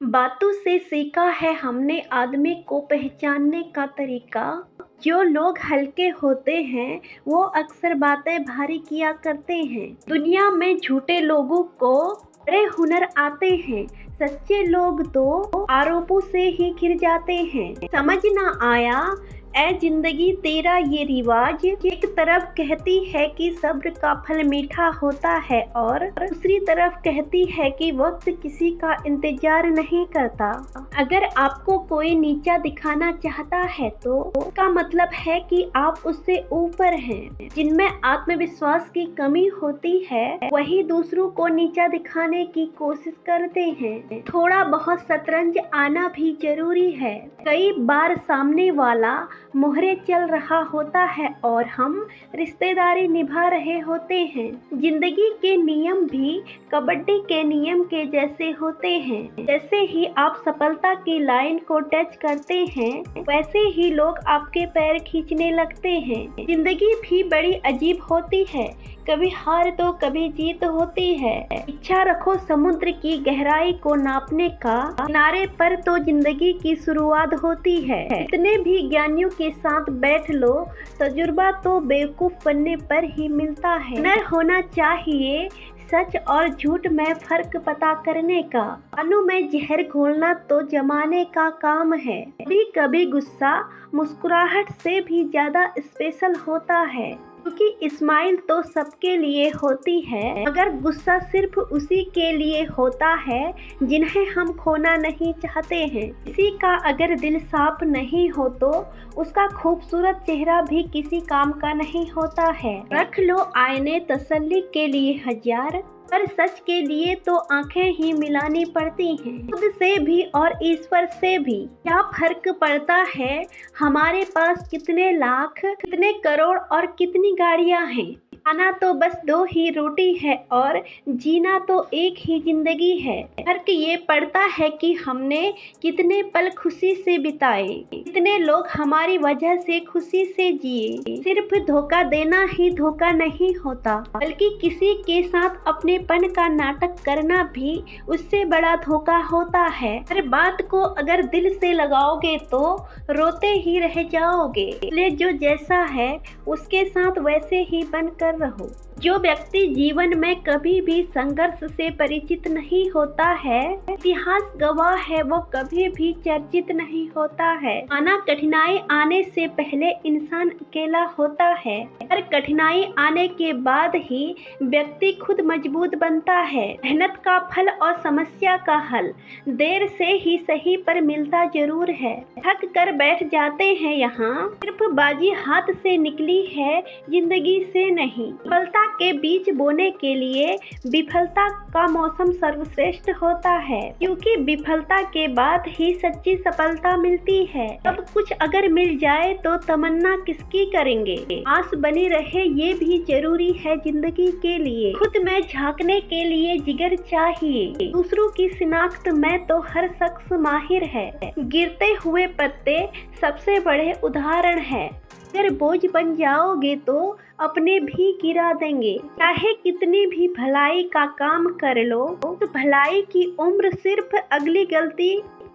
बातों से सीखा है हमने आदमी को पहचानने का तरीका। जो लोग हल्के होते हैं वो अक्सर बातें भारी किया करते हैं। दुनिया में झूठे लोगों को बड़े हुनर आते हैं, सच्चे लोग तो आरोपों से ही घिर जाते हैं। समझ ना आया ऐ जिंदगी तेरा ये रिवाज। एक तरफ कहती है कि सब्र का फल मीठा होता है और दूसरी तरफ कहती है कि वक्त किसी का इंतजार नहीं करता। अगर आपको कोई नीचा दिखाना चाहता है तो उसका मतलब है कि आप उससे ऊपर हैं। जिनमें आत्मविश्वास की कमी होती है वही दूसरों को नीचा दिखाने की कोशिश करते हैं। थोड़ा बहुत शतरंज आना भी जरूरी है। कई बार सामने वाला मोहरे चल रहा होता है और हम रिश्तेदारी निभा रहे होते हैं। जिंदगी के नियम भी कबड्डी के नियम के जैसे होते हैं। जैसे ही आप सफलता की लाइन को टच करते हैं वैसे ही लोग आपके पैर खींचने लगते हैं। जिंदगी भी बड़ी अजीब होती है, कभी हार तो कभी जीत होती है। इच्छा रखो समुद्र की गहराई को नापने का, किनारे पर तो जिंदगी की शुरुआत होती है। इतने भी ज्ञानियों के साथ बैठ लो, तजुर्बा तो बेवकूफ बनने पर ही मिलता है। हुनर होना चाहिए सच और झूठ में फर्क पता करने का। अनु में जहर घोलना तो जमाने का काम है। कभी कभी गुस्सा मुस्कुराहट से भी ज्यादा स्पेशल होता है, क्योंकि स्माइल तो सबके लिए होती है मगर गुस्सा सिर्फ उसी के लिए होता है जिन्हें हम खोना नहीं चाहते हैं। किसी का अगर दिल साफ नहीं हो तो उसका खूबसूरत चेहरा भी किसी काम का नहीं होता है। रख लो आईने तसल्ली के लिए हजार, पर सच के लिए तो आंखें ही मिलानी पड़ती हैं। खुद से भी और ईश्वर से भी। क्या फर्क पड़ता है हमारे पास कितने लाख, कितने करोड़ और कितनी गाड़ियां हैं। खाना तो बस 2 ही रोटी है और जीना तो एक ही जिंदगी है। फर्क ये पड़ता है कि हमने कितने पल खुशी से बिताए, कितने लोग हमारी वजह से खुशी से जिए। सिर्फ धोखा देना ही धोखा नहीं होता, बल्कि किसी के साथ अपनेपन का नाटक करना भी उससे बड़ा धोखा होता है। हर बात को अगर दिल से लगाओगे तो रोते ही रह जाओगे। इसलिए जो जैसा है उसके साथ वैसे ही बनकर रहो। जो व्यक्ति जीवन में कभी भी संघर्ष से परिचित नहीं होता है, इतिहास गवाह है, वो कभी भी चर्चित नहीं होता है। माना कठिनाई आने से पहले इंसान अकेला होता है, पर कठिनाई आने के बाद ही व्यक्ति खुद मजबूत बनता है। मेहनत का फल और समस्या का हल देर से ही सही पर मिलता जरूर है। थक कर बैठ जाते हैं यहाँ, सिर्फ बाजी हाथ से निकली है जिंदगी से नहीं। सफलता के बीज बोने के लिए विफलता का मौसम सर्वश्रेष्ठ होता है, क्योंकि विफलता के बाद ही सच्ची सफलता मिलती है। सब कुछ अगर मिल जाए तो तमन्ना किसकी करेंगे। आस बनी रहे ये भी जरूरी है जिंदगी के लिए। खुद में झांकने के लिए जिगर चाहिए, दूसरों की शिनाख्त में तो हर शख्स माहिर है। गिरते हुए पत्ते सबसे बड़े उदाहरण है। अगर बोझ बन जाओगे तो अपने भी गिरा देंगे। चाहे कितनी भी भलाई का काम कर लो, तो भलाई की उम्र सिर्फ अगली गलती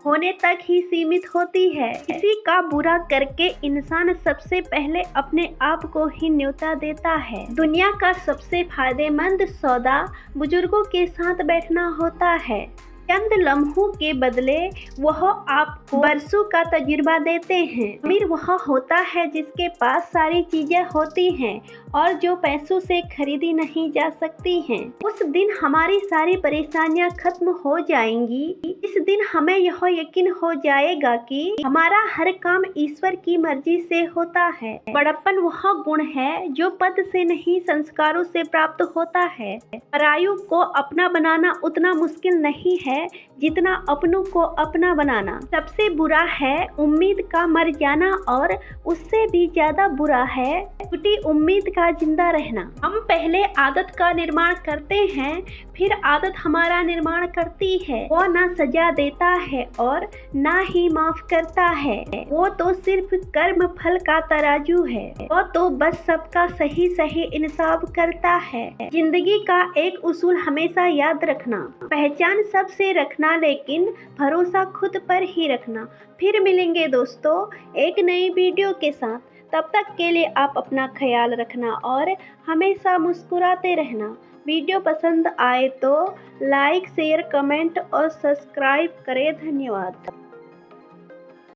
होने तक ही सीमित होती है। किसी का बुरा करके इंसान सबसे पहले अपने आप को ही न्योता देता है। दुनिया का सबसे फायदेमंद सौदा बुजुर्गों के साथ बैठना होता है। चंद लम्हों के बदले वह आपको बरसों का तजुर्बा देते हैं। अमीर वह होता है जिसके पास सारी चीजें होती हैं और जो पैसों से खरीदी नहीं जा सकती हैं। उस दिन हमारी सारी परेशानियां खत्म हो जाएंगी। इस दिन हमें यह यकीन हो जाएगा कि हमारा हर काम ईश्वर की मर्जी से होता है। बड़प्पन वह गुण है जो पद से नहीं संस्कारों से प्राप्त होता है। परायों को अपना बनाना उतना मुश्किल नहीं है जितना अपनों को अपना बनाना। सबसे बुरा है उम्मीद का मर जाना और उससे भी ज्यादा बुरा है टूटी उम्मीद का हमेशा जिंदा रहना। हम पहले आदत का निर्माण करते हैं, फिर आदत हमारा निर्माण करती है। वो ना सजा देता है और ना ही माफ करता है, वो तो सिर्फ कर्म फल का तराजू है। वो तो बस सबका सही सही इंसाफ करता है। जिंदगी का एक उसूल हमेशा याद रखना, पहचान सबसे रखना, लेकिन भरोसा खुद पर ही रखना। फिर मिलेंगे दोस्तों एक नई वीडियो के साथ। तब तक के लिए आप अपना ख्याल रखना और हमेशा मुस्कुराते रहना। वीडियो पसंद आए तो लाइक, शेयर, कमेंट और सब्सक्राइब करें। धन्यवाद।